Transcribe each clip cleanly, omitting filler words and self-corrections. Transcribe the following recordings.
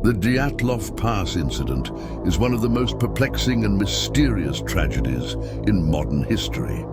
The Dyatlov Pass Incident is one of the most perplexing and mysterious tragedies in modern history.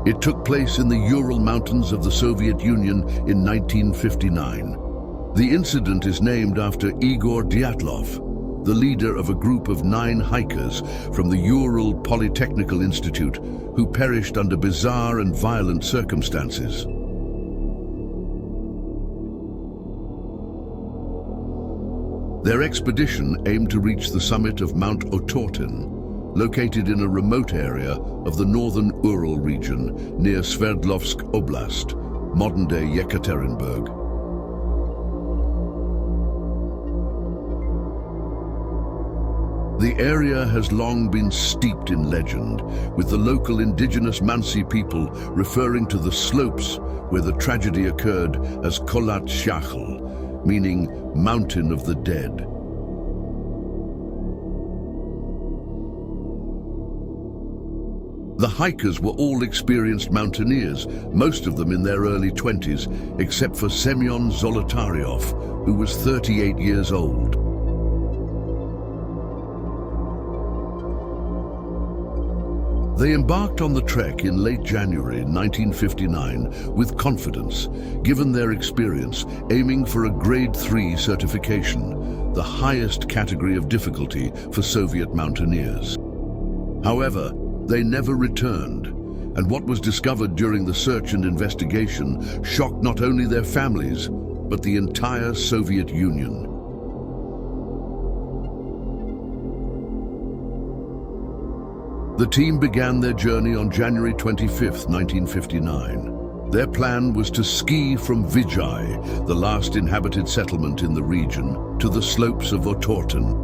It took place in the Ural Mountains of the Soviet Union in 1959. The incident is named after Igor Dyatlov, the leader of a group of 9 hikers from the Ural Polytechnical Institute who perished under bizarre and violent circumstances. Their expedition aimed to reach the summit of Mount Otorten, located in a remote area of the northern Ural region near Sverdlovsk Oblast, modern-day Yekaterinburg. The area has long been steeped in legend, with the local indigenous Mansi people referring to the slopes where the tragedy occurred as Kholat Shakhl, meaning Mountain of the Dead. The hikers were all experienced mountaineers, most of them in their early 20s, except for Semyon Zolotaryov, who was 38 years old. They embarked on the trek in late January 1959 with confidence, given their experience, aiming for a Grade 3 certification, the highest category of difficulty for Soviet mountaineers. However, they never returned, and what was discovered during the search and investigation shocked not only their families, but the entire Soviet Union. The team began their journey on January 25, 1959. Their plan was to ski from Vijay, the last inhabited settlement in the region, to the slopes of Otorten.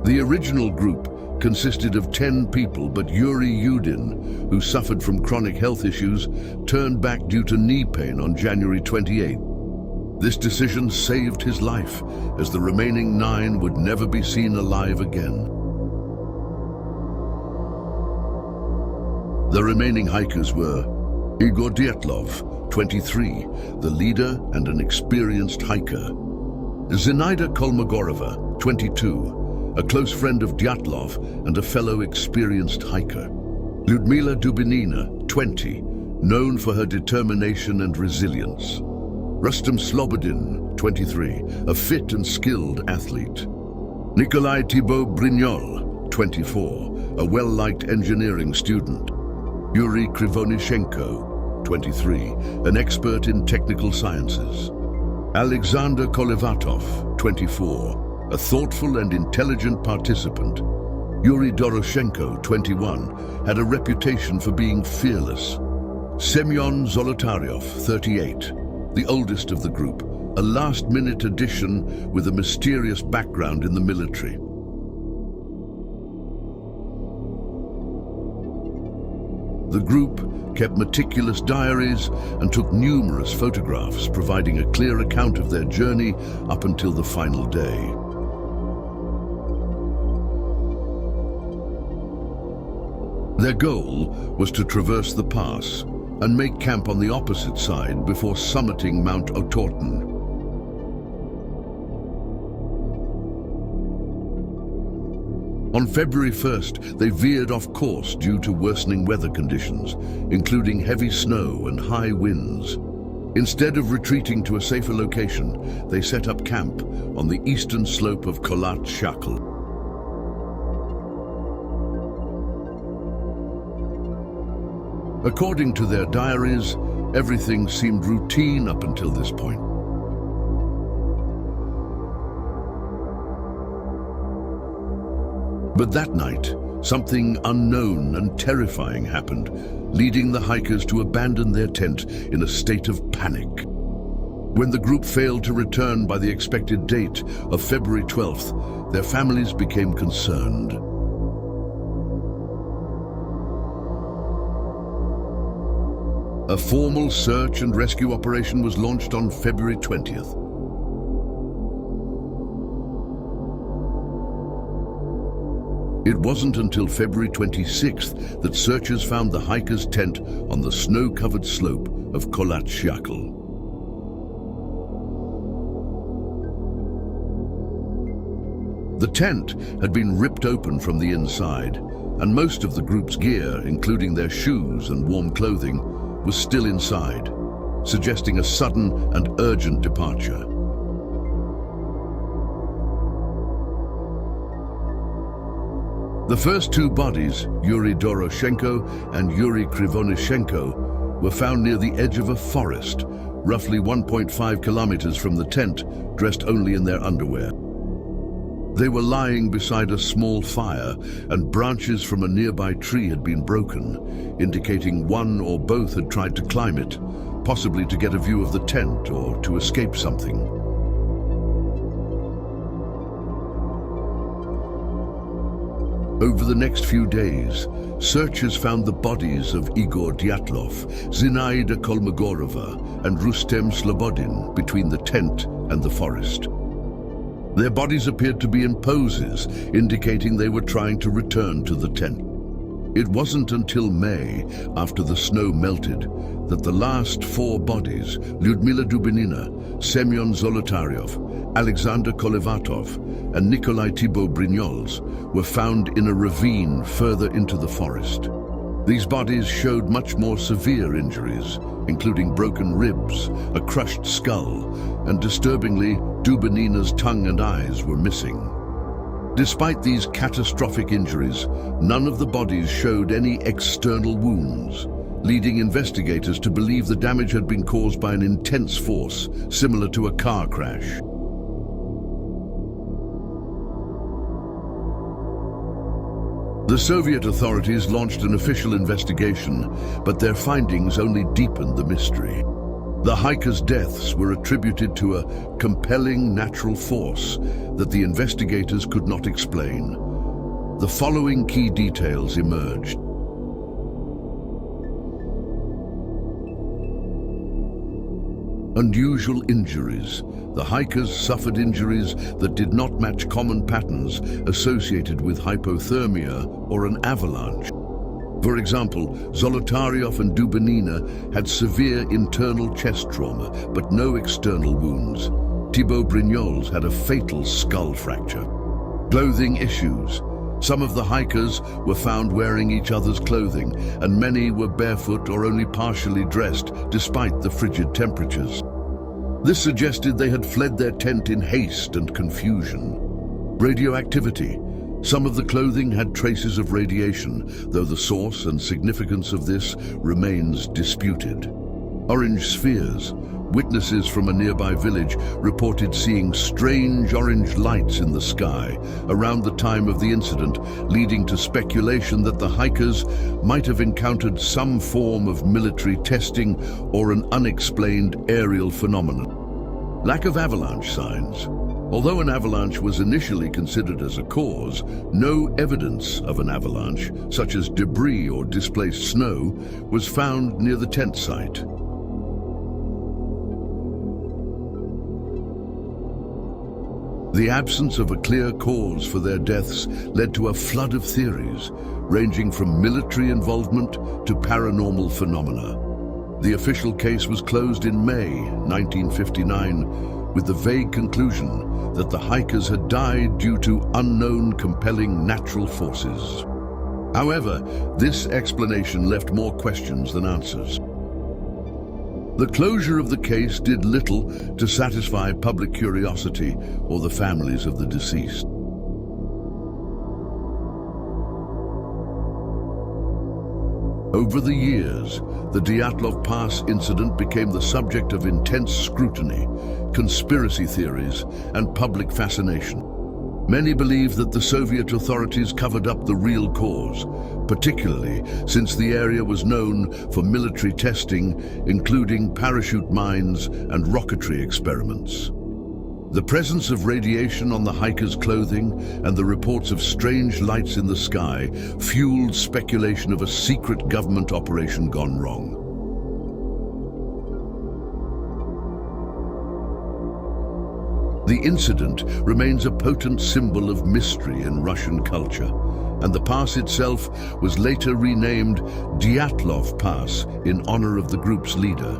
The original group consisted of 10 people, but Yuri Yudin, who suffered from chronic health issues, turned back due to knee pain on January 28. This decision saved his life, as the remaining 9 would never be seen alive again. The remaining hikers were Igor Dyatlov, 23, the leader and an experienced hiker; Zinaida Kolmogorova, 22, a close friend of Dyatlov and a fellow experienced hiker; Lyudmila Dubinina, 20, known for her determination and resilience; Rustam Slobodin, 23, a fit and skilled athlete; Nikolai Thibault Brignol, 24, a well-liked engineering student; Yuri Krivonishenko, 23, an expert in technical sciences; Alexander Kolevatov, 24, a thoughtful and intelligent participant. Yuri Doroshenko, 21, had a reputation for being fearless; Semyon Zolotaryov, 38, the oldest of the group, a last-minute addition with a mysterious background in the military. The group kept meticulous diaries and took numerous photographs, providing a clear account of their journey up until the final day. Their goal was to traverse the pass and make camp on the opposite side before summiting Mount Otorten. On February 1st, they veered off course due to worsening weather conditions, including heavy snow and high winds. Instead of retreating to a safer location, they set up camp on the eastern slope of Kholat Shakhl. According to their diaries, everything seemed routine up until this point. But that night, something unknown and terrifying happened, leading the hikers to abandon their tent in a state of panic. When the group failed to return by the expected date of February 12th, their families became concerned. A formal search and rescue operation was launched on February 20th. It wasn't until February 26th that searchers found the hikers' tent on the snow-covered slope of Kholat Shakhl. The tent had been ripped open from the inside, and most of the group's gear, including their shoes and warm clothing, was still inside, suggesting a sudden and urgent departure. The first two bodies, Yuri Doroshenko and Yuri Krivonishenko, were found near the edge of a forest, roughly 1.5 kilometers from the tent, dressed only in their underwear. They were lying beside a small fire, and branches from a nearby tree had been broken, indicating one or both had tried to climb it, possibly to get a view of the tent or to escape something. Over the next few days, searchers found the bodies of Igor Dyatlov, Zinaida Kolmogorova, and Rustem Slobodin between the tent and the forest. Their bodies appeared to be in poses, indicating they were trying to return to the tent. It wasn't until May, after the snow melted, that the last four bodies, Lyudmila Dubinina, Semyon Zolotaryov, Alexander Kolevatov, and Nikolai Thibault Brignoles, were found in a ravine further into the forest. These bodies showed much more severe injuries, including broken ribs, a crushed skull, and disturbingly, Dubinina's tongue and eyes were missing. Despite these catastrophic injuries, none of the bodies showed any external wounds, leading investigators to believe the damage had been caused by an intense force, similar to a car crash. The Soviet authorities launched an official investigation, but their findings only deepened the mystery. The hikers' deaths were attributed to a compelling natural force that the investigators could not explain. The following key details emerged. Unusual injuries. The hikers suffered injuries that did not match common patterns associated with hypothermia or an avalanche. For example, Zolotaryov and Dubinina had severe internal chest trauma, but no external wounds. Thibault Brignoles had a fatal skull fracture. Clothing issues. Some of the hikers were found wearing each other's clothing, and many were barefoot or only partially dressed, despite the frigid temperatures. This suggested they had fled their tent in haste and confusion. Radioactivity. Some of the clothing had traces of radiation, though the source and significance of this remains disputed. Orange spheres. Witnesses from a nearby village reported seeing strange orange lights in the sky around the time of the incident, leading to speculation that the hikers might have encountered some form of military testing or an unexplained aerial phenomenon. Lack of avalanche signs. Although an avalanche was initially considered as a cause, no evidence of an avalanche, such as debris or displaced snow, was found near the tent site. The absence of a clear cause for their deaths led to a flood of theories, ranging from military involvement to paranormal phenomena. The official case was closed in May 1959, with the vague conclusion that the hikers had died due to unknown compelling natural forces. However, this explanation left more questions than answers. The closure of the case did little to satisfy public curiosity or the families of the deceased. Over the years, the Dyatlov Pass incident became the subject of intense scrutiny, conspiracy theories, and public fascination. Many believe that the Soviet authorities covered up the real cause, particularly since the area was known for military testing, including parachute mines and rocketry experiments. The presence of radiation on the hikers' clothing and the reports of strange lights in the sky fueled speculation of a secret government operation gone wrong. The incident remains a potent symbol of mystery in Russian culture, and the pass itself was later renamed Dyatlov Pass in honor of the group's leader.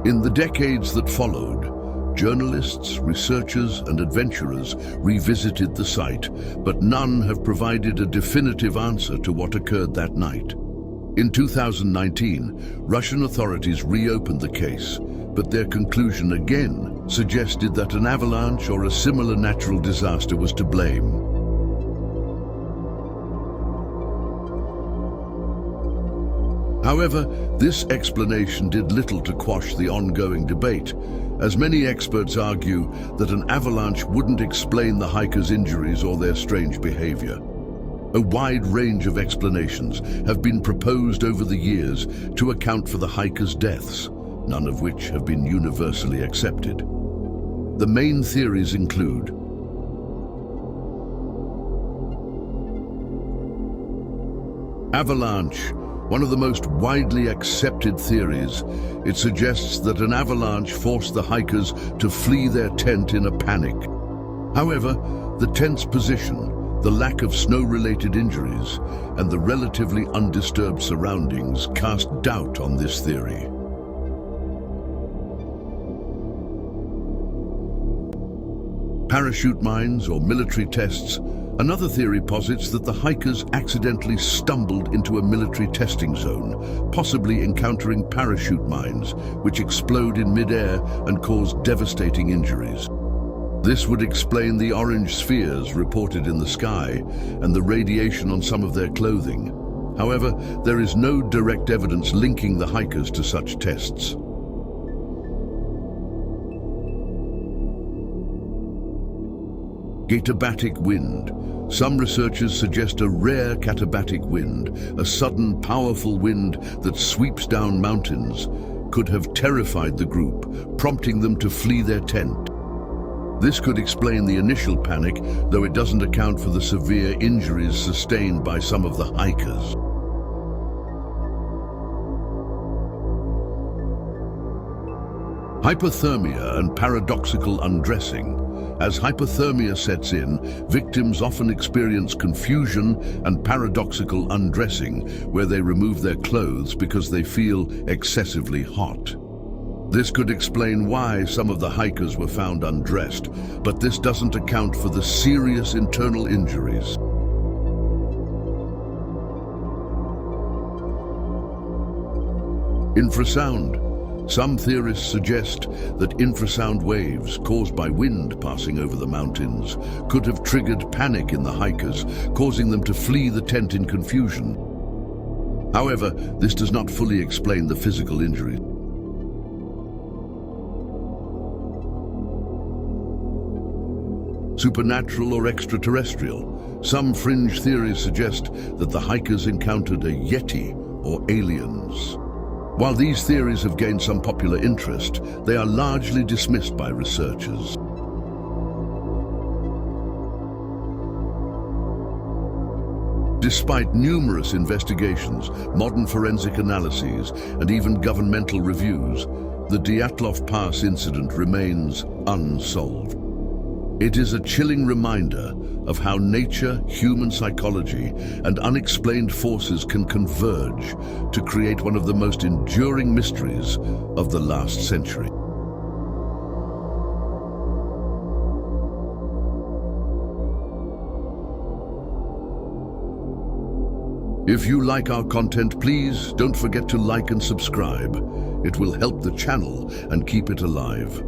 In the decades that followed, Journalists, researchers, and adventurers revisited the site, but none have provided a definitive answer to what occurred that night. In 2019, Russian authorities reopened the case, but their conclusion again suggested that an avalanche or a similar natural disaster was to blame. However, this explanation did little to quash the ongoing debate, as many experts argue that an avalanche wouldn't explain the hikers' injuries or their strange behavior. A wide range of explanations have been proposed over the years to account for the hikers' deaths, none of which have been universally accepted. The main theories include avalanche. One of the most widely accepted theories, it suggests that an avalanche forced the hikers to flee their tent in a panic. However, the tent's position, the lack of snow-related injuries, and the relatively undisturbed surroundings cast doubt on this theory. Parachute mines or military tests. Another theory posits that the hikers accidentally stumbled into a military testing zone, possibly encountering parachute mines, which explode in mid-air and cause devastating injuries. This would explain the orange spheres reported in the sky and the radiation on some of their clothing. However, there is no direct evidence linking the hikers to such tests. Katabatic wind. Some researchers suggest a rare katabatic wind, a sudden, powerful wind that sweeps down mountains, could have terrified the group, prompting them to flee their tent. This could explain the initial panic, though it doesn't account for the severe injuries sustained by some of the hikers. Hypothermia and paradoxical undressing. As hypothermia sets in, victims often experience confusion and paradoxical undressing, where they remove their clothes because they feel excessively hot. This could explain why some of the hikers were found undressed, but this doesn't account for the serious internal injuries. Infrasound. Some theorists suggest that infrasound waves caused by wind passing over the mountains could have triggered panic in the hikers, causing them to flee the tent in confusion. However, this does not fully explain the physical injuries. Supernatural or extraterrestrial. Some fringe theories suggest that the hikers encountered a yeti or aliens. While these theories have gained some popular interest, they are largely dismissed by researchers. Despite numerous investigations, modern forensic analyses, and even governmental reviews, the Dyatlov Pass incident remains unsolved. It is a chilling reminder of how nature, human psychology, and unexplained forces can converge to create one of the most enduring mysteries of the last century. If you like our content, please don't forget to like and subscribe. It will help the channel and keep it alive.